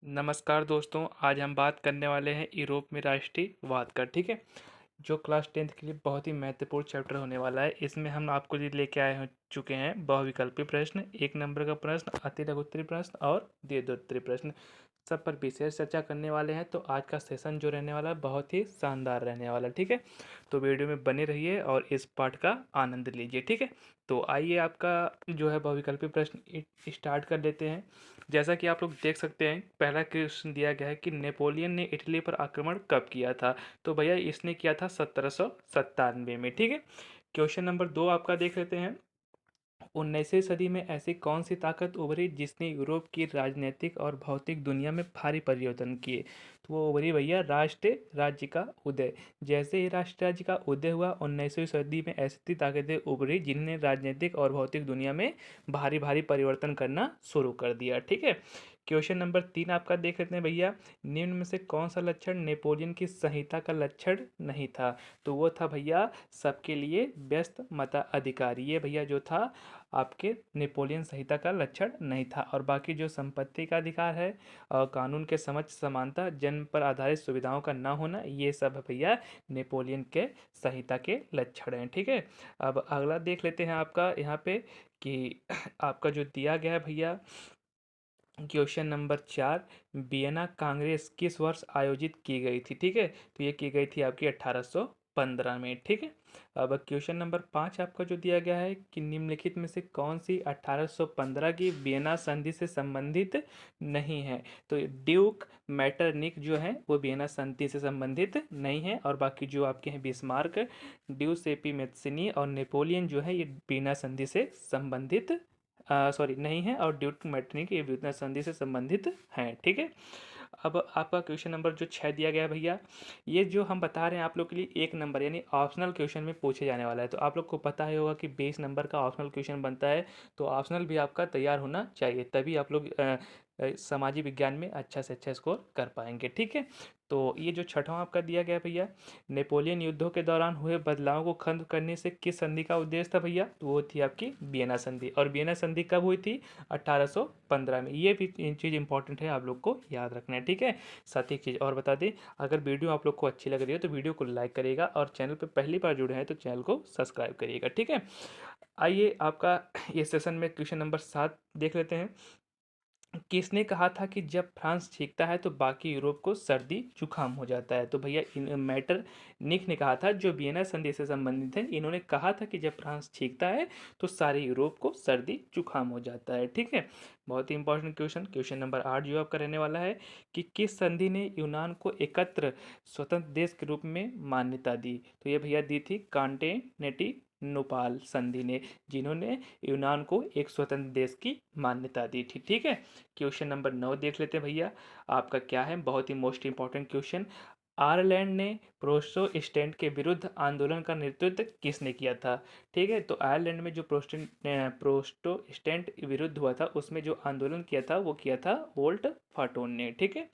नमस्कार दोस्तों, आज हम बात करने वाले हैं यूरोप में राष्ट्रीयवाद का। ठीक है, जो क्लास 10th के लिए बहुत ही महत्वपूर्ण चैप्टर होने वाला है। इसमें हम आपको लिए लेके आए हो चुके हैं बहुविकल्पी प्रश्न, 1 नंबर का प्रश्न, अतिरिक्त उत्तरीय प्रश्न और दीर्घोत्तरीय प्रश्न, सब पर विशेष चर्चा करने वाले हैं। तो आज का सेशन जो रहने वाला है बहुत ही शानदार रहने वाला है। ठीक है, तो वीडियो में बने रहिए और इस पाठ का आनंद लीजिए। ठीक है, तो आइए आपका जो है बहुविकल्पी प्रश्न स्टार्ट कर लेते हैं। जैसा कि आप लोग देख सकते हैं, पहला क्वेश्चन दिया गया है कि नेपोलियन ने इटली पर आक्रमण कब किया था। तो भैया इसने किया था 1797 में। ठीक है, क्वेश्चन नंबर 2 आपका देख लेते हैं। 19वीं सदी में ऐसी कौन सी ताकत उभरी जिसने यूरोप की राजनीतिक और भौतिक दुनिया में भारी परिवर्तन किए। तो वो उभरी भैया राष्ट्र राज्य का उदय। जैसे ही राष्ट्र राज्य का उदय हुआ 19वीं सदी में ऐसी ताकतें उभरी जिन्होंने राजनीतिक और भौतिक दुनिया में भारी भारी परिवर्तन करना शुरू कर दिया। ठीक है, क्वेश्चन नंबर 3 आपका देख लेते हैं भैया। निम्न में से कौन सा लक्षण नेपोलियन की संहिता का लक्षण नहीं था। तो वो था भैया सबके लिए व्यस्त मताधिकार। ये भैया जो था आपके नेपोलियन संहिता का लक्षण नहीं था। और बाकी जो संपत्ति का अधिकार है, कानून के समझ समानता, जन्म पर आधारित सुविधाओं का ना होना, ये सब भैया नेपोलियन के संहिता के लक्षण हैं। ठीक है, अब अगला देख लेते हैं आपका यहाँ पे कि आपका जो दिया गया है भैया क्वेश्चन नंबर 4, वियना कांग्रेस किस वर्ष आयोजित की गई थी। ठीक है, तो ये की गई थी आपकी 1815 में। ठीक है, अब क्वेश्चन नंबर 5 आपका जो दिया गया है कि निम्नलिखित में से कौन सी 1815 की वियना संधि से संबंधित नहीं है। तो ड्यूक मैटरनिक जो है वो वियना संधि से संबंधित नहीं है। और बाकी जो आपके हैं बिस्मार्क, ड्यूसेपी मेत्सिनी और नेपोलियन जो है ये वियना संधि से संबंधित सॉरी नहीं है। और ड्यूक मैटरनिक ये वियना संधि से संबंधित हैं। ठीक है, अब आपका क्वेश्चन नंबर जो 6 दिया गया है भैया, ये जो हम बता रहे हैं आप लोग के लिए 1 नंबर यानी ऑप्शनल क्वेश्चन में पूछे जाने वाला है। तो आप लोग को पता ही होगा कि 20 नंबर का ऑप्शनल क्वेश्चन बनता है। तो ऑप्शनल भी आपका तैयार होना चाहिए, तभी आप लोग सामाजिक विज्ञान में अच्छा से अच्छा स्कोर कर पाएंगे। ठीक है, तो ये जो छठवां आपका दिया गया भैया, नेपोलियन युद्धों के दौरान हुए बदलावों को खत्म करने से किस संधि का उद्देश्य था भैया। तो वो थी आपकी वियना संधि। और वियना संधि कब हुई थी? 1815 में। ये भी चीज़ इंपॉर्टेंट है, आप लोग को याद रखना है। ठीक है, साथ ही एक चीज़ और बता दें, अगर वीडियो आप लोग को अच्छी लग रही है तो वीडियो को लाइक करिएगा और चैनल पर पहली बार जुड़े हैं तो चैनल को सब्सक्राइब करिएगा। ठीक है, आइए आपका ये सेशन में क्वेश्चन नंबर 7 देख लेते हैं। किसने कहा था कि जब फ्रांस छींकता है तो बाकी यूरोप को सर्दी जुकाम हो जाता है। तो भैया इन मैटर निक ने कहा था, जो वियना संधि से संबंधित है। इन्होंने कहा था कि जब फ्रांस छींकता है तो सारे यूरोप को सर्दी जुकाम हो जाता है। ठीक है, बहुत ही इंपॉर्टेंट क्वेश्चन। क्वेश्चन नंबर 8 जो आपका रहने वाला है कि किस संधि ने यूनान को एकत्र स्वतंत्र देश के रूप में मान्यता दी। तो ये भैया दी थी कॉन्स्टेंटिनोपल संधि ने, जिन्होंने यूनान को एक स्वतंत्र देश की मान्यता दी थी। ठीक है, क्वेश्चन नंबर 9 देख लेते हैं भैया। आपका क्या है, बहुत ही मोस्ट इंपॉर्टेंट क्वेश्चन। आयरलैंड ने प्रोटेस्टेंट के विरुद्ध आंदोलन का नेतृत्व किसने किया था। ठीक है, तो आयरलैंड में जो प्रोटेस्टेंट विरुद्ध हुआ था उसमें जो आंदोलन किया था वो किया था वोल्ट फाटोन ने। ठीक है,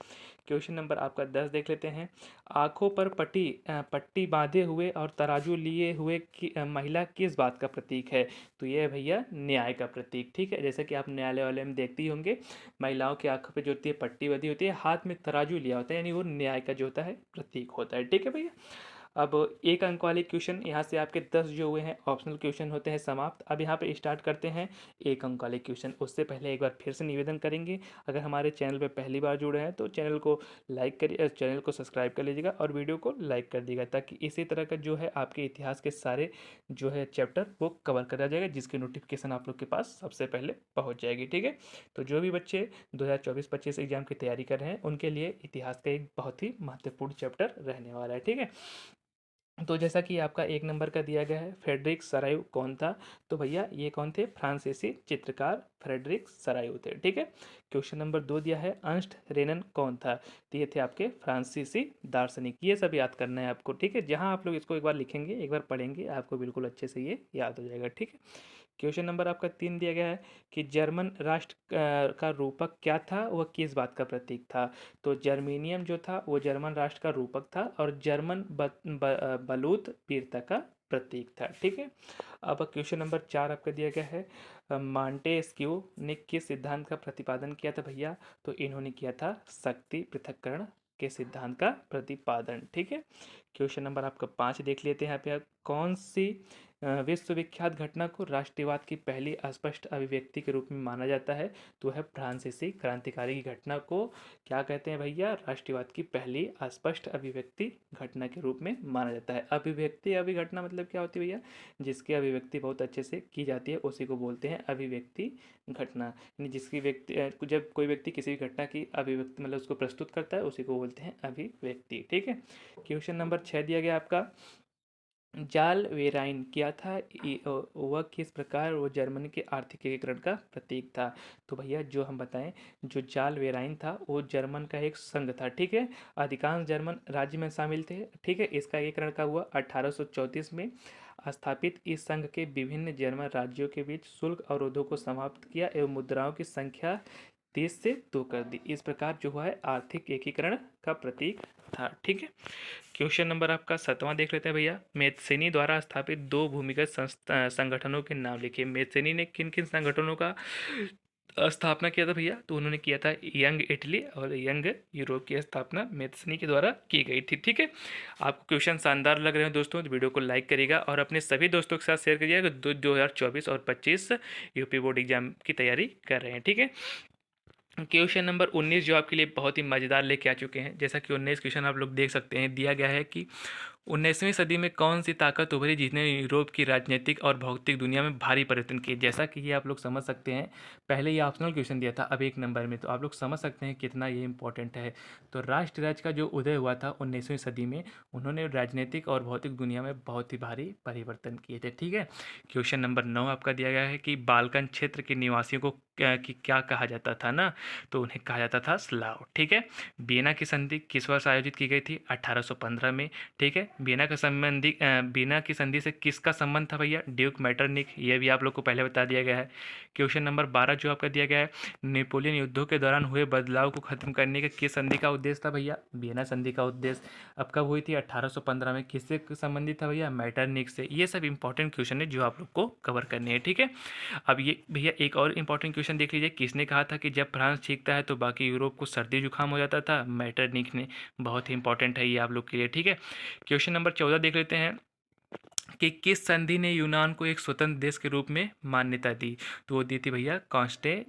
क्वेश्चन नंबर आपका 10 देख लेते हैं। आंखों पर पट्टी बांधे हुए और तराजू लिए हुए महिला किस बात का प्रतीक है। तो ये है भैया न्याय का प्रतीक। ठीक है, जैसे कि आप न्यायालय वाले में देखते ही होंगे, महिलाओं की आंखों पे जो होती है पट्टी बंधी होती है, हाथ में तराजू लिया होता है, यानी वो न्याय का जो होता है प्रतीक होता है। ठीक है भैया, अब 1 अंक वाले क्वेश्चन यहाँ से आपके 10 जो हुए हैं ऑप्शनल क्वेश्चन होते हैं समाप्त। अब यहाँ पे स्टार्ट करते हैं 1 अंक वाले क्वेश्चन। उससे पहले एक बार फिर से निवेदन करेंगे, अगर हमारे चैनल पे पहली बार जुड़े हैं तो चैनल को लाइक करिए, चैनल को सब्सक्राइब कर लीजिएगा और वीडियो को लाइक कर दीजिएगा, ताकि इसी तरह का जो है आपके इतिहास के सारे जो है चैप्टर वो कवर करा जाएगा, जिसकी नोटिफिकेशन आप लोग के पास सबसे पहले पहुँच जाएगी। ठीक है, तो जो भी बच्चे 2024-25 एग्जाम की तैयारी कर रहे हैं उनके लिए इतिहास का एक बहुत ही महत्वपूर्ण चैप्टर रहने वाला है। ठीक है, तो जैसा कि आपका 1 नंबर का दिया गया है, फ्रेडरिक सरायु कौन था। तो भैया ये कौन थे? फ्रांसीसी चित्रकार फ्रेडरिक सरायु थे। ठीक है, क्वेश्चन नंबर 2 दिया है, अर्नस्ट रेनन कौन था। तो ये थे आपके फ्रांसीसी दार्शनिक। ये सब याद करना है आपको। ठीक है, जहाँ आप लोग इसको एक बार लिखेंगे, एक बार पढ़ेंगे, आपको बिल्कुल अच्छे से ये याद हो जाएगा। ठीक है, क्वेश्चन नंबर आपका 3 दिया गया है कि जर्मन राष्ट्र का रूपक क्या था, वह किस बात का प्रतीक था। तो जर्मेनियम जो था वो जर्मन राष्ट्र का रूपक था और जर्मन बलूत वीरता का प्रतीक था। ठीक है, अब क्वेश्चन नंबर 4 आपका दिया गया है, मांटेस्क्यू ने किस सिद्धांत का प्रतिपादन किया था भैया? तो इन्होंने किया था शक्ति पृथक्करण के सिद्धांत का प्रतिपादन। ठीक है, क्वेश्चन नंबर आपका 5 देख लेते हैं यहाँ पे। कौन सी विश्वविख्यात घटना को राष्ट्रवाद की पहली अस्पष्ट अभिव्यक्ति के रूप में माना जाता है? तो है फ्रांसीसी क्रांतिकारी की घटना को क्या कहते हैं भैया? राष्ट्रवाद की पहली अस्पष्ट अभिव्यक्ति घटना के रूप में माना जाता है। अभिव्यक्ति अभिघटना मतलब क्या होती है भैया? जिसकी अभिव्यक्ति बहुत अच्छे से की जाती है उसी को बोलते हैं अभिव्यक्ति घटना। यानी जिसकी व्यक्ति जब कोई व्यक्ति किसी भी घटना की अभिव्यक्ति मतलब उसको प्रस्तुत करता है उसी को बोलते हैं अभिव्यक्ति। ठीक है, क्वेश्चन नंबर 6 दिया गया आपका, जाल वेराइन क्या था? वह किस प्रकार वो जर्मनी के आर्थिक एकीकरण का प्रतीक था? तो भैया जो हम बताएं, जो जाल वेराइन था वो जर्मन का एक संघ था। ठीक है, अधिकांश जर्मन राज्य में शामिल थे। ठीक है, इसका एकीकरण का हुआ 1834 में। स्थापित इस संघ के विभिन्न जर्मन राज्यों के बीच शुल्क अवरोधों को समाप्त किया एवं मुद्राओं की संख्या 30 से 2 कर दी। इस प्रकार जो है आर्थिक एकीकरण का प्रतीक था। ठीक है, क्वेश्चन नंबर आपका 7वां देख लेते हैं भैया, मेत्सेनी द्वारा स्थापित दो भूमिगत संगठनों के नाम लिखिए। मेत्सेनी ने किन किन संगठनों का स्थापना किया था भैया? तो उन्होंने किया था यंग इटली और यंग यूरोप की स्थापना मेत्सेनी के द्वारा की गई थी। ठीक है, आपको क्वेश्चन शानदार लग रहे हैं दोस्तों तो वीडियो को लाइक करिएगा और अपने सभी दोस्तों के साथ शेयर करिएगा। 2024 और 25 यूपी बोर्ड एग्जाम की तैयारी कर रहे हैं। ठीक है, क्वेश्चन नंबर 19 जो आपके लिए बहुत ही मज़ेदार लेके आ चुके हैं। जैसा कि 19 क्वेश्चन आप लोग देख सकते हैं, दिया गया है कि 19वीं सदी में कौन सी ताकत उभरी जिसने यूरोप की राजनीतिक और भौतिक दुनिया में भारी परिवर्तन किए? जैसा कि ये आप लोग समझ सकते हैं, पहले ये ऑप्शनल क्वेश्चन दिया था, अब 1 नंबर में, तो आप लोग समझ सकते हैं कितना ये इंपॉर्टेंट है। तो राष्ट्र राज्य का जो उदय हुआ था 19वीं सदी में, उन्होंने राजनीतिक और भौतिक दुनिया में बहुत ही भारी परिवर्तन किए थे। ठीक है, क्वेश्चन नंबर 9 आपका दिया गया है कि बाल्कन क्षेत्र के निवासियों को क्या कहा जाता था ना? तो उन्हें कहा जाता था स्लाव। ठीक है, वियना की संधि किस वर्ष आयोजित की गई थी? 1815 में। ठीक है, वियना की संधि से किसका संबंध था भैया? Duke Metternich. ये भी आप लोग को पहले बता दिया गया है। क्वेश्चन नंबर 12 जो आपका दिया गया है, नेपोलियन युद्धों के दौरान हुए बदलाव को खत्म करने के किस संधि का उद्देश्य था भैया? वियना संधि का उद्देश्य अब कब हुई थी? 1815 में। किससे संबंधित था भैया? मेटरनिख से। ये सब इंपॉर्टेंट क्वेश्चन है जो आप लोग को कवर करने हैं। ठीक है, अब ये भैया एक और इंपॉर्टेंट क्वेश्चन देख लीजिए, किसने कहा था कि जब फ्रांस छींकता है तो बाकी यूरोप को सर्दी जुकाम हो जाता था? मेटरनिख ने। बहुत ही इंपॉर्टेंट है ये आप लोग के लिए। ठीक है, क्वेश्चन नंबर 14 देख लेते हैं कि किस संधि ने यूनान को एक स्वतंत्र देश के रूप में मान्यता दी? तो वो दी थी भैया कॉन्स्टेंटिनोपाल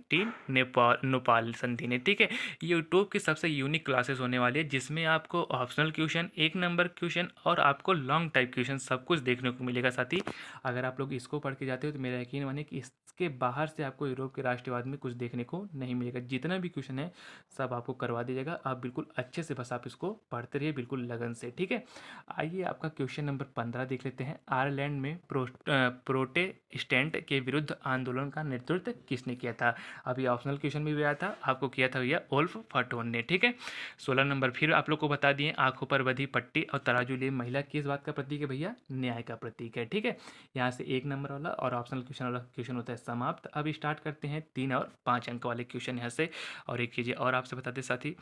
संधि ने। ठीक है, ये यूट्यूब की सबसे यूनिक क्लासेस होने वाली है जिसमें आपको ऑप्शनल क्वेश्चन, 1 नंबर क्वेश्चन और आपको लॉन्ग टाइप क्वेश्चन सब कुछ देखने को मिलेगा। साथी अगर आप लोग इसको पढ़ के जाते हो तो मेरा यकीन मानिए कि इसके बाहर से आपको यूरोप के राष्ट्रवाद में कुछ देखने को नहीं मिलेगा। जितना भी क्वेश्चन है सब आपको करवा दीजिएगा। आप बिल्कुल अच्छे से बस आप इसको पढ़ते रहिए बिल्कुल लगन से। ठीक है, आइए आपका क्वेश्चन नंबर 15 देख लेते हैं। आयरलैंड में प्रोटेस्टेंट के विरुद्ध आंदोलन का नेतृत्व किसने किया था? अभी ऑप्शनल क्वेश्चन में भी आया था, आपको किया था भैया ओल्फ फर्टोन ने। ठीक है, 16 नंबर फिर आप लोग को बता दिए, आंखों पर बधी पट्टी और तराजू लिए महिला किस बात का प्रतीक है भैया? न्याय का प्रतीक है। ठीक है, यहाँ से 1 नंबर वाला और ऑप्शनल क्वेश्चन वाला क्वेश्चन होता है समाप्त। अब स्टार्ट करते हैं 3 और 5 अंक वाले क्वेश्चन यहाँ से। और एक चीज़ और आपसे बताते साथी,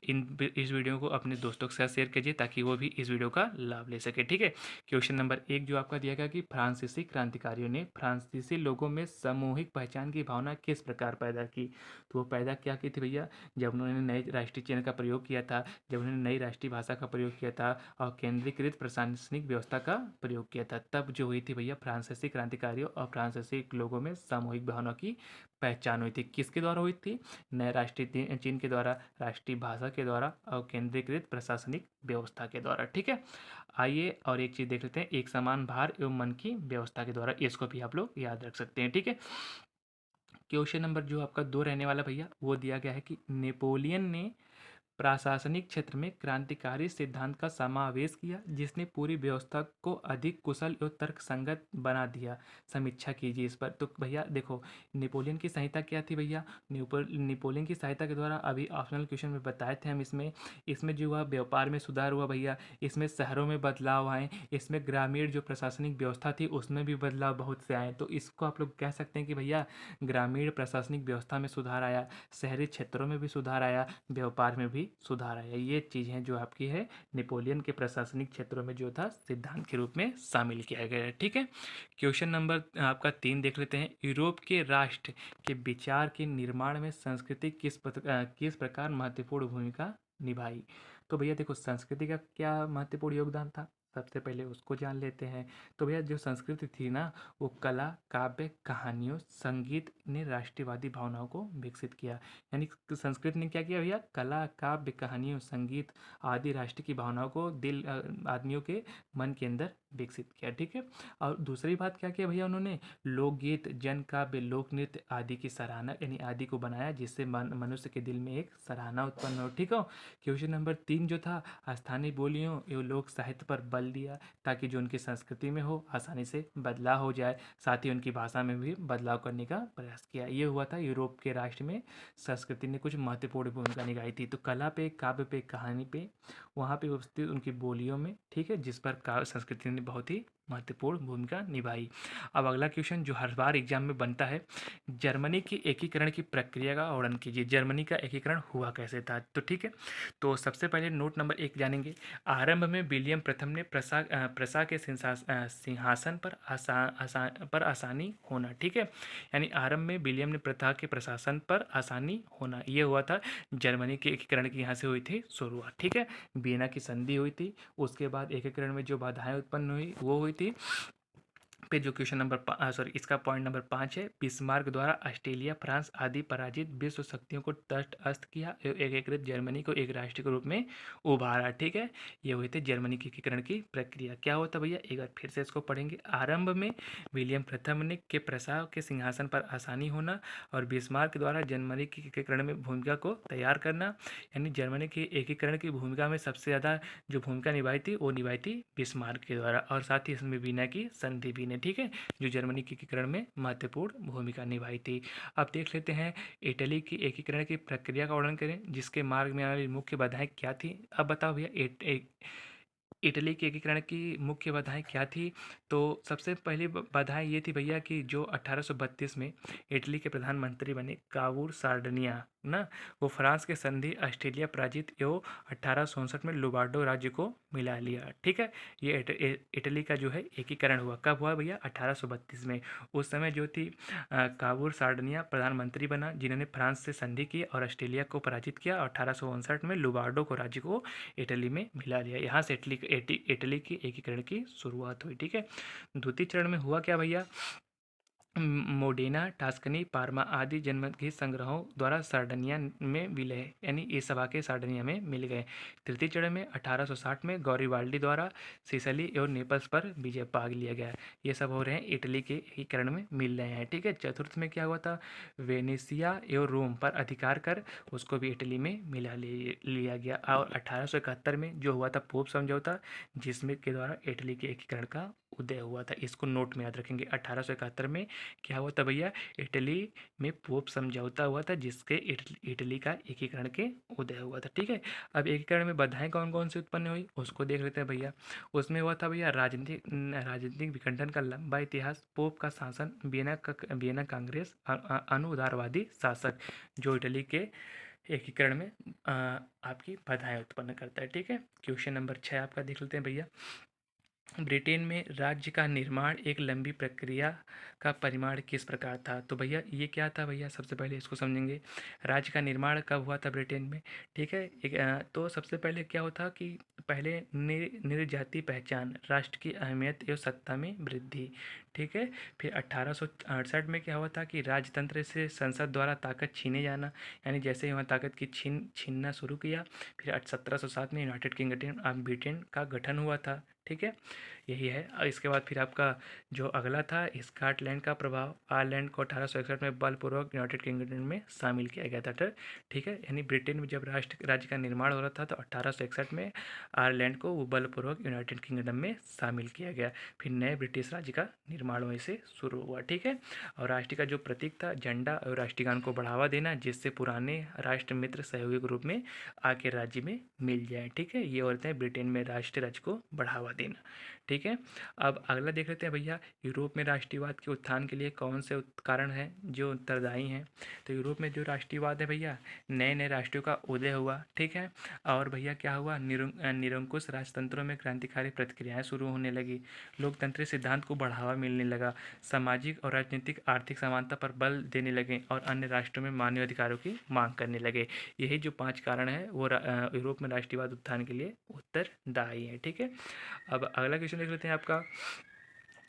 इस वीडियो को अपने दोस्तों के साथ शेयर कीजिए ताकि वो भी इस वीडियो का लाभ ले सके। ठीक है, क्वेश्चन नंबर 1 जो आपका दिया गया कि फ्रांसीसी क्रांतिकारियों ने फ्रांसीसी लोगों में सामूहिक पहचान की भावना किस प्रकार पैदा की? तो वो पैदा क्या की थी भैया? जब उन्होंने नए राष्ट्रीय चिन्ह का प्रयोग किया था, जब उन्होंने नई राष्ट्रीय भाषा का प्रयोग किया था और केंद्रीकृत प्रशासनिक व्यवस्था का प्रयोग किया था, तब जो हुई थी भैया फ्रांसीसी क्रांतिकारियों और फ्रांसीसी लोगों में सामूहिक भावना की पहचान हुई थी। किसके द्वारा हुई थी? नए राष्ट्रीय चिन्ह के द्वारा, राष्ट्रीय भाषा के द्वारा और केंद्रीकृत प्रशासनिक व्यवस्था के द्वारा। ठीक है, आइए और एक चीज़ देख लेते हैं, एक समान भार एवं मन की व्यवस्था के द्वारा। इसको भी आप लोग याद रख सकते हैं। ठीक है, क्वेश्चन नंबर जो आपका 2 रहने वाला भैया वो दिया गया है कि नेपोलियन ने प्रशासनिक क्षेत्र में क्रांतिकारी सिद्धांत का समावेश किया जिसने पूरी व्यवस्था को अधिक कुशल और तर्कसंगत बना दिया। समीक्षा कीजिए इस पर। तो भैया देखो, नेपोलियन की सहायता क्या थी भैया? नेपोलियन की सहायता के द्वारा अभी ऑप्शनल क्वेश्चन में बताए थे हम, इसमें जो हुआ व्यापार में सुधार हुआ भैया, इसमें शहरों में बदलाव आए, इसमें ग्रामीण जो प्रशासनिक व्यवस्था थी उसमें भी बदलाव बहुत से आए। तो इसको आप लोग कह सकते हैं कि भैया ग्रामीण प्रशासनिक व्यवस्था में सुधार आया, शहरी क्षेत्रों में भी सुधार आया, व्यापार में भी भी सुधार आया। ये चीज़ें जो आपकी है नेपोलियन के प्रशासनिक क्षेत्रों में जो था सिद्धांत के रूप में शामिल किया गया है। ठीक है, क्वेश्चन नंबर आपका 3 देख लेते हैं। यूरोप के राष्ट्र के विचार के निर्माण में संस्कृति किस प्रकार महत्वपूर्ण भूमिका निभाई। तो भैया देखो, संस्कृति का क्या महत्वपूर्ण योगदान था, सबसे पहले उसको जान लेते हैं। तो भैया जो संस्कृति थी ना, वो कला, काव्य, कहानियों, संगीत ने राष्ट्रवादी भावनाओं को विकसित किया। यानी संस्कृत ने क्या किया भैया, कला, काव्य, कहानियों, संगीत आदि राष्ट्र की भावनाओं को आदमियों के मन के अंदर विकसित किया। ठीक है, और दूसरी बात क्या किया भैया, उन्होंने लोकगीत, जन काव्य, लोक नृत्य आदि की सराहना यानी आदि को बनाया, जिससे मनुष्य के दिल में एक सराहना उत्पन्न हो। ठीक हो, क्वेश्चन नंबर 3 जो था, स्थानीय बोलियों एवं लोक साहित्य पर बल दिया, ताकि जो उनकी संस्कृति में हो आसानी से बदलाव हो जाए, साथ ही उनकी भाषा में भी बदलाव करने का प्रयास किया। ये हुआ था यूरोप के राष्ट्र में संस्कृति ने कुछ महत्वपूर्ण भूमिका निभाई थी। तो कला पे, काव्य पे, कहानी पे, वहाँ पे उपस्थित उनकी बोलियों में, ठीक है, जिस पर काव्य संस्कृति ने बहुत ही महत्वपूर्ण भूमिका निभाई। अब अगला क्वेश्चन जो हर बार एग्जाम में बनता है, जर्मनी की एकीकरण की प्रक्रिया का वर्णन कीजिए। जर्मनी का एकीकरण हुआ कैसे था। तो ठीक है, तो सबसे पहले नोट नंबर 1 जानेंगे। आरंभ में विलियम प्रथम ने प्रसा के सिंहासन पर आसानी होना। ठीक है, यानी आरंभ में विलियम ने प्रथा के प्रशासन पर आसानी होना, ये हुआ था जर्मनी के एकीकरण की यहाँ से हुई थी शुरुआत। ठीक है, वियना की संधि हुई थी, उसके बाद एकीकरण में जो बाधाएं उत्पन्न हुई वो हुई थी। पे जो क्वेश्चन नंबर सॉरी इसका पॉइंट नंबर 5 है, बिस्मार्क द्वारा ऑस्ट्रेलिया, फ्रांस आदि पराजित विश्व शक्तियों को तटस्थ किया, एकीकृत जर्मनी को एक राष्ट्र के रूप में उभारा। ठीक है, ये हुई थी जर्मनी के एकीकरण की प्रक्रिया। क्या होता भैया, एक बार फिर से इसको पढ़ेंगे। आरंभ में विलियम प्रथम ने के प्रसाव के सिंहासन पर आसानी होना और बिस्मार्क द्वारा जर्मनी के एकीकरण में भूमिका को तैयार करना, यानी जर्मनी के एकीकरण की भूमिका में सबसे ज़्यादा जो भूमिका निभाई थी वो निभाई थी बिस्मार्क के द्वारा, और साथ ही इसमें वीना की संधि भी ने, ठीक है, जो जर्मनी के एकीकरण में महत्वपूर्ण भूमिका निभाई थी। अब देख लेते हैं इटली की एकीकरण की प्रक्रिया का वर्णन करें, जिसके मार्ग में आने वाली मुख्य बाधाएं क्या थी। अब बताओ भैया, इटली के एकीकरण की मुख्य बाधाएं क्या थी। तो सबसे पहली बाधाएं ये थी भैया कि जो 1832 में इटली के प्रधानमंत्री बने कावूर सार्डिनिया ना, वो फ्रांस के संधि ऑस्ट्रेलिया पराजित एवं 1864 में लुबार्डो राज्य को मिला लिया। ठीक है, ये इटली का जो है एकीकरण हुआ, कब हुआ भैया, 1832 में। उस समय जो थी कावूर सार्डिनिया प्रधानमंत्री बना, जिन्होंने फ्रांस से संधि की और ऑस्ट्रेलिया को पराजित किया। 1859 में लुबार्डो को राज्य को इटली में मिला लिया। यहाँ से इटली की एकीकरण की शुरुआत हुई। ठीक है, द्वितीय चरण में हुआ क्या भैया, मोडेना, टास्कनी, पार्मा आदि जनमत संग्रहों द्वारा सार्डिनिया में विलय, यानी इस सभा के सार्डिनिया में मिल गए। तृतीय चरण में 1860 में गौरीवाल्डी द्वारा सिसली एवं नेपल्स पर विजय पा लिया गया। ये सब हो रहे हैं इटली के एकीकरण में मिल रहे हैं। ठीक है, चतुर्थ में क्या हुआ था, वेनेसिया एवं रोम पर अधिकार कर उसको भी इटली में मिला लिया गया। और 1871 में जो हुआ था पोप समझौता, जिसमें के द्वारा इटली के एकीकरण का उदय हुआ था। इसको नोट में याद रखेंगे। 1871 में क्या हुआ था भैया, इटली में पोप समझौता हुआ था, जिसके इटली का एकीकरण के उदय हुआ था। ठीक है, अब एकीकरण में बाधाएं कौन कौन सी उत्पन्न हुई उसको देख लेते हैं भैया। उसमें हुआ था भैया राजनीतिक विखंडन का लंबा इतिहास, पोप का शासन, वियना कांग्रेस, अनुदारवादी शासक, जो इटली के एकीकरण में आपकी बाधाएं उत्पन्न करता है। ठीक है, क्वेश्चन नंबर 6 आपका देख लेते हैं भैया। ब्रिटेन में राज्य का निर्माण एक लंबी प्रक्रिया का परिमाण किस प्रकार था। तो भैया ये क्या था भैया, सबसे पहले इसको समझेंगे। राज्य का निर्माण कब हुआ था ब्रिटेन में। ठीक है, तो सबसे पहले क्या होता कि पहले निर्जाति पहचान, राष्ट्र की अहमियत एवं सत्ता में वृद्धि। ठीक है, फिर 1868 में क्या हुआ था कि राजतंत्र से संसद द्वारा ताकत छीने जाना, यानी जैसे ही वहाँ ताकत की छीनना शुरू किया। फिर 1707 में यूनाइटेड किंगडम ऑफ ब्रिटेन का गठन हुआ था। ठीक है, यही है। और इसके बाद फिर आपका जो अगला था, स्कॉटलैंड का प्रभाव, आयरलैंड को 1861 में बलपूर्वक यूनाइटेड किंगडम में शामिल किया गया था। ठीक है, यानी ब्रिटेन में जब राज्य का निर्माण हो रहा था तो 1861 में आयरलैंड को वो बलपूर्वक यूनाइटेड किंगडम में शामिल किया गया। फिर नए ब्रिटिश राज्य का निर्माण वहीं से शुरू हुआ, ठीक है। और राष्ट्र का जो प्रतीक था झंडा और राष्ट्रगान को बढ़ावा देना, जिससे पुराने राष्ट्र मित्र सहयोगी के रूप में आके राज्य में मिल जाए, ठीक है। ये होते हैं ब्रिटेन में राष्ट्रीय राज्य को बढ़ावा देना, ठीक है। अब अगला देख लेते हैं भैया, यूरोप में राष्ट्रीयवाद के उत्थान के लिए कौन से कारण हैं जो उत्तरदायी हैं। तो यूरोप में जो राष्ट्रीयवाद है भैया, नए नए राष्ट्रों का उदय हुआ, ठीक है। और भैया क्या हुआ, निरंकुश राजतंत्रों में क्रांतिकारी प्रतिक्रियाएं शुरू होने लगी, लोकतंत्री सिद्धांत को बढ़ावा मिलने लगा, सामाजिक और राजनीतिक आर्थिक समानता पर बल देने लगे और अन्य राष्ट्रों में मानव अधिकारों की मांग करने लगे। यही जो 5 कारण है वो यूरोप में राष्ट्रीयवाद उत्थान के लिए उत्तरदायी है, ठीक है। अब अगला क्वेश्चन देख लेते हैं आपका,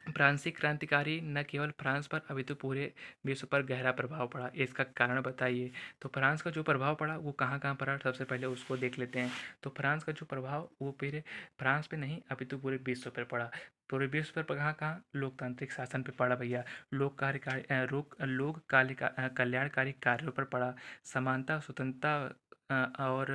फ्रांसीसी क्रांतिकारी न केवल फ्रांस पर अभी तो पूरे विश्व पर गहरा प्रभाव पड़ा, इसका कारण बताइए। तो फ्रांस का जो प्रभाव पड़ा वो कहाँ कहाँ पड़ा, सबसे पहले उसको देख लेते हैं। तो फ्रांस का जो प्रभाव वो पूरे फ्रांस पे नहीं अभी तो पूरे विश्व पर पड़ा। पूरे विश्व पर कहाँ कहाँ, लोकतांत्रिक शासन पे पड़ा भैया, कल्याणकारी कार्यों पर पड़ा, समानता स्वतंत्रता और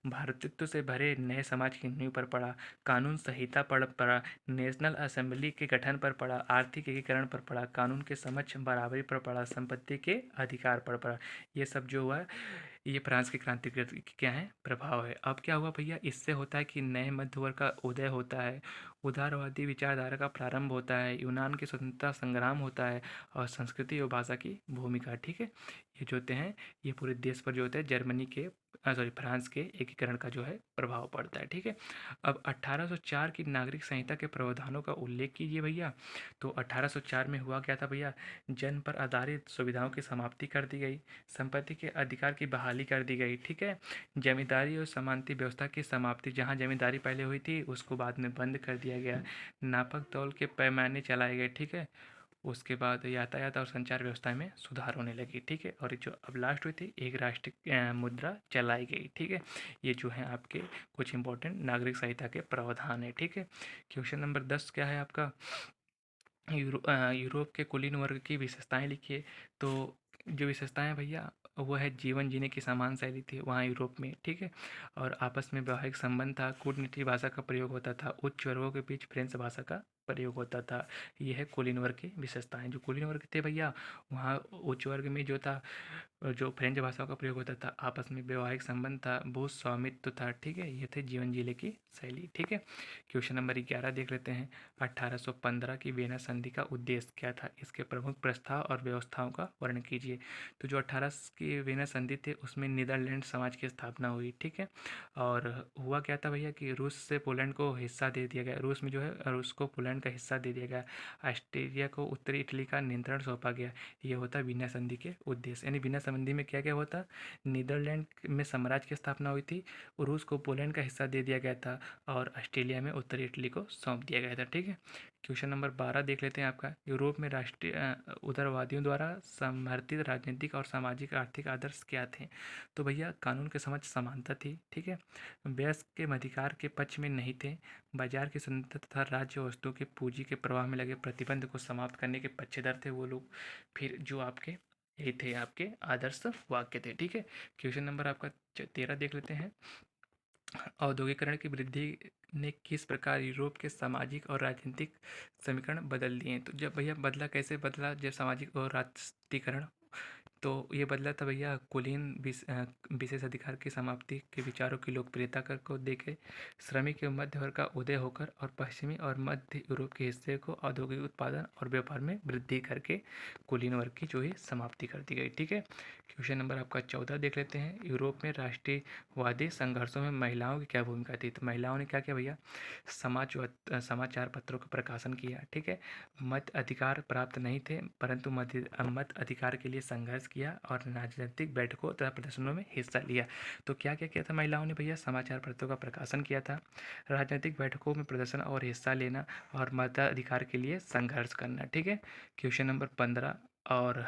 भारतीयत्व से भरे नए समाज की नींव पर पड़ा, कानून संहिता पर पड़ा, नेशनल असेंबली के गठन पर पड़ा, आर्थिक एकीकरण पर पड़ा, कानून के समक्ष बराबरी पर पड़ा, संपत्ति के अधिकार पर पड़ा। ये सब जो हुआ ये फ्रांस की क्रांति के क्या है, प्रभाव है। अब क्या हुआ भैया, इससे होता है कि नए मध्य वर्ग का उदय होता है, उदारवादी विचारधारा का प्रारंभ होता है, यूनान की स्वतंत्रता संग्राम होता है और संस्कृति और भाषा की भूमिका, ठीक है। ये जो होते हैं ये पूरे देश पर जो होते हैं जर्मनी के फ्रांस के एकीकरण का जो है प्रभाव पड़ता है, ठीक है। अब 1804 की नागरिक संहिता के प्रावधानों का उल्लेख कीजिए भैया। तो 1804 में हुआ क्या था भैया, जन्म पर आधारित सुविधाओं की समाप्ति कर दी गई, संपत्ति के अधिकार की बहाली कर दी गई, ठीक है। जमींदारी और समानती व्यवस्था की समाप्ति, जहां जमींदारी पहले हुई थी उसको बाद में बंद कर दिया गया, नापक तौल के पैमाने चलाए गए, ठीक है। उसके बाद यातायात और संचार व्यवस्था में सुधार होने लगी, ठीक है। और जो अब लास्ट हुई थी, एक राष्ट्रीय मुद्रा चलाई गई, ठीक है। ये जो है आपके कुछ इंपॉर्टेंट नागरिक संहिता के प्रावधान है, ठीक है। क्वेश्चन नंबर 10 क्या है आपका, यूरोप के कुलीन वर्ग की विशेषताएं लिखिए। तो जो विशेषताएं हैं भैया वो है जीवन जीने की समान शैली थी वहाँ यूरोप में, ठीक है। और आपस में वैवाहिक संबंध था, कूटनीतिक भाषा का प्रयोग होता था, उच्च वर्गों के बीच फ्रेंच भाषा का प्रयोग होता था। ये है कुलीन वर्ग की विशेषताएं। जो कुलीन वर्ग थे भैया वहाँ उच्च वर्ग में जो था, जो फ्रेंच भाषा का प्रयोग होता था, आपस में वैवाहिक संबंध था, भू स्वामित्व था, ठीक है। ये थे जीवन जीने की शैली, ठीक है। क्वेश्चन नंबर 11 देख लेते हैं, 1815 की वियना संधि का उद्देश्य क्या था, इसके प्रमुख प्रस्ताव और व्यवस्थाओं का वर्णन कीजिए। तो जो 18 की वियना संधि थी उसमें नीदरलैंड समाज की स्थापना हुई, ठीक है। और हुआ क्या था भैया कि रूस से पोलैंड को हिस्सा दे दिया गया, रूस में जो है रूस को पोलैंड का हिस्सा दे दिया गया, ऑस्ट्रिया को उत्तरी इटली का नियंत्रण सौंपा गया। ये होता है वियना संधि के उद्देश्य। यानी वियना संधि में क्या क्या होता, नीदरलैंड में साम्राज्य की स्थापना हुई थी, रूस को पोलैंड का हिस्सा दे दिया गया था और ऑस्ट्रेलिया में उत्तरी इटली को सौंप दिया गया था, ठीक है। क्वेश्चन नंबर 12 देख लेते हैं आपका, यूरोप में राष्ट्रीय उदारवादियों द्वारा समर्थित राजनीतिक और सामाजिक आर्थिक आदर्श क्या थे। तो भैया कानून के समझ समानता थी, ठीक है। वयस्क के अधिकार के पक्ष में नहीं थे, बाजार की स्वतंत्रता तथा राज्य वस्तुओं के पूंजी के प्रवाह में लगे प्रतिबंध को समाप्त करने के पक्षधर थे वो लोग। फिर जो आपके ये थे आपके आदर्श वाक्य थे, ठीक है। क्वेश्चन नंबर आपका 13 देख लेते हैं, औद्योगिकरण की वृद्धि ने किस प्रकार यूरोप के सामाजिक और राजनीतिक समीकरण बदल दिए। तो जब भैया बदला, कैसे बदला, जब सामाजिक और राष्ट्रीयकरण, तो ये बदला था भैया कुलीन विशेष अधिकार की समाप्ति के विचारों की लोकप्रियता कर को देखे, श्रमिक एवं मध्य वर्ग का उदय होकर और पश्चिमी और मध्य यूरोप के हिस्से को औद्योगिक उत्पादन और व्यापार में वृद्धि करके कुलीन वर्ग की जो है समाप्ति कर दी गई, ठीक है। क्वेश्चन नंबर आपका 14 देख लेते हैं, यूरोप में राष्ट्रीयवादी संघर्षों में महिलाओं की क्या भूमिका थी। तो महिलाओं ने क्या किया भैया, समाचार पत्रों का प्रकाशन किया, ठीक है। मत अधिकार प्राप्त नहीं थे परंतु मत अधिकार के लिए संघर्ष किया और राजनीतिक बैठकों तथा प्रदर्शनों में हिस्सा लिया। तो क्या क्या किया था महिलाओं ने भैया, समाचार पत्रों का प्रकाशन किया था, राजनीतिक बैठकों में प्रदर्शन और हिस्सा लेना और मताधिकार के लिए संघर्ष करना, ठीक है। क्वेश्चन नंबर 15 और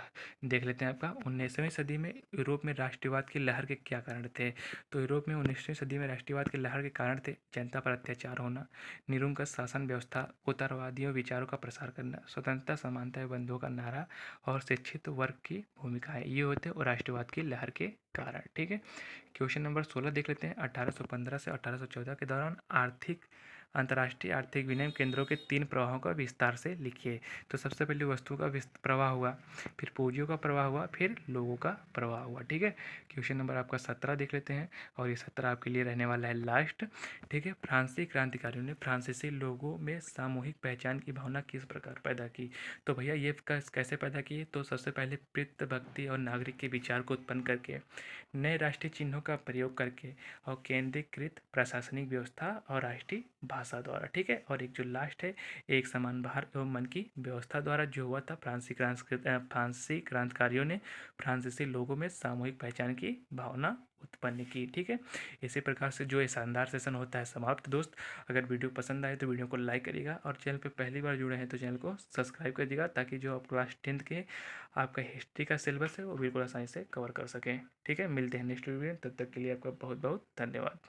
देख लेते हैं आपका 19वीं सदी में यूरोप में राष्ट्रवाद की लहर के क्या कारण थे। तो यूरोप में 19वीं सदी में राष्ट्रवाद की लहर के कारण थे जनता पर अत्याचार होना, निरंकुश शासन व्यवस्था, उदारवादियों विचारों का प्रसार करना, स्वतंत्रता समानता एवं बंधुओं का नारा और शिक्षित वर्ग की भूमिकाएं, ये होते हैं राष्ट्रवाद की लहर के कारण। ठीक है, क्वेश्चन नंबर 16 देख लेते हैं। 1815 से 1814 के दौरान अंतर्राष्ट्रीय आर्थिक विनिमय केंद्रों के 3 प्रवाहों का विस्तार से लिखिए। तो सबसे पहले वस्तुओं का प्रवाह हुआ, फिर पूंजियों का प्रवाह हुआ, फिर लोगों का प्रवाह हुआ। ठीक है, क्वेश्चन नंबर आपका 17 देख लेते हैं और ये 17 आपके लिए रहने वाला है लास्ट। ठीक है, फ्रांसीसी क्रांतिकारियों ने फ्रांसीसी लोगों में सामूहिक पहचान की भावना किस प्रकार पैदा की। तो भैया ये कैसे पैदा की। तो सबसे पहले प्रीत भक्ति और नागरिक के विचार को उत्पन्न करके, नए राष्ट्रीय चिन्हों का प्रयोग करके और केंद्रीकृत प्रशासनिक व्यवस्था और राष्ट्रीय भाषा द्वारा। ठीक है, और एक जो लास्ट है, एक समान भार एवं मन की व्यवस्था द्वारा जो हुआ था। फ्रांसीसी क्रांतिकारियों ने फ्रांसीसी लोगों में सामूहिक पहचान की भावना उत्पन्न की। ठीक है, इसी प्रकार से जो ये शानदार सेशन होता है समाप्त। दोस्त, अगर वीडियो पसंद आए तो वीडियो को लाइक करिएगा और चैनल पे पहली बार जुड़े हैं तो चैनल को सब्सक्राइब कर दीजिएगा, ताकि जो आप क्लास 10th के आपका हिस्ट्री का सिलेबस है वो बिल्कुल आसानी से कवर कर सकें। ठीक है, मिलते हैं नेक्स्ट वीडियो में, तब तक के लिए आपका बहुत बहुत धन्यवाद।